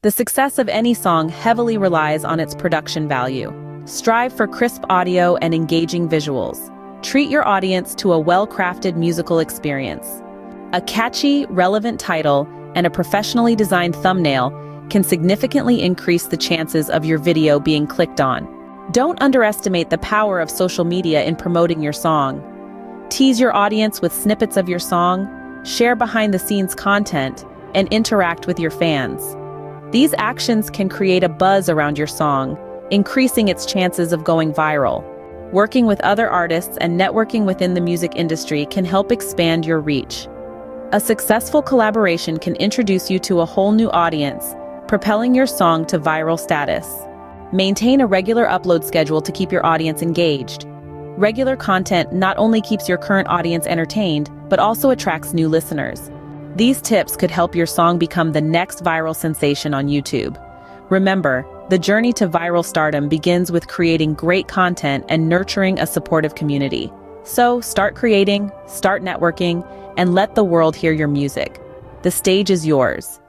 The success of any song heavily relies on its production value. Strive for crisp audio and engaging visuals. Treat your audience to a well-crafted musical experience. A catchy, relevant title and a professionally designed thumbnail can significantly increase the chances of your video being clicked on. Don't underestimate the power of social media in promoting your song. Tease your audience with snippets of your song, share behind-the-scenes content, and interact with your fans. These actions can create a buzz around your song, increasing its chances of going viral. Working with other artists and networking within the music industry can help expand your reach. A successful collaboration can introduce you to a whole new audience, propelling your song to viral status. Maintain a regular upload schedule to keep your audience engaged. Regular content not only keeps your current audience entertained, but also attracts new listeners. These tips could help your song become the next viral sensation on YouTube. Remember, the journey to viral stardom begins with creating great content and nurturing a supportive community. So, start creating, start networking, and let the world hear your music. The stage is yours.